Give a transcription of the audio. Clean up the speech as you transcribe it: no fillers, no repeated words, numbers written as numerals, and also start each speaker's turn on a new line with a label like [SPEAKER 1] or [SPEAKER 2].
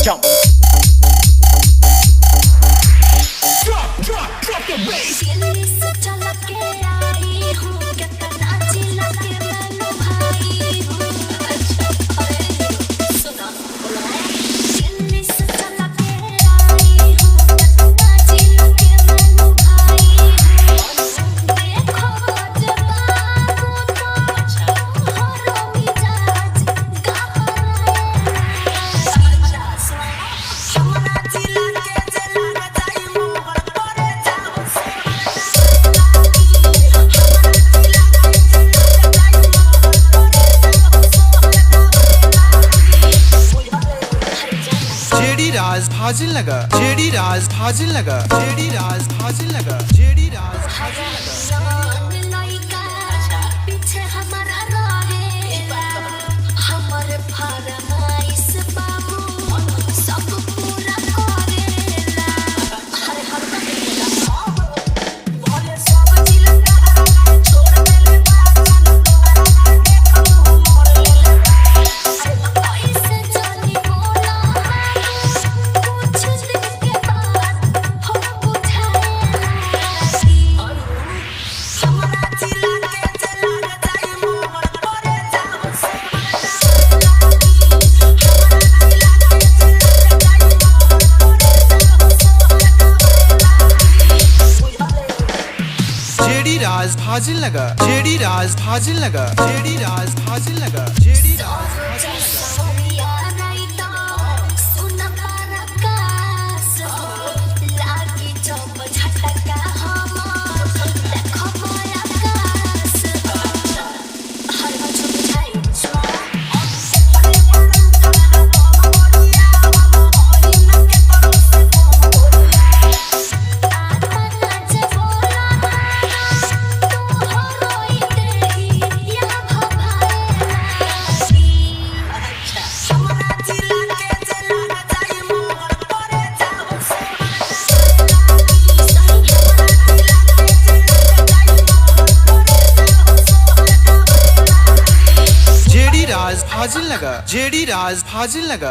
[SPEAKER 1] Jump. Drop the bass.
[SPEAKER 2] Fazilnagar JD Raj Fazilnagar JD Raj Fazilnagar JD Raj Fazilnagar
[SPEAKER 3] पीछे हमारा रहेला हमारे फरमाइश बाबू सब पूरा करेला हर हर बोले सब जिला छोड़ देले बासन तोहरा देखो मोर लेले ऐसे जानी बोला कुछ दिन के बाद हो बुझाएला हमरा जिला के चला जाई मोर करे जाओ से
[SPEAKER 2] JD Raj Fazilnagar JD Raj Fazilnagar JD Raj Fazilnagar JD Raj Fazilnagar Fazilnagar JD Raj Fazilnagar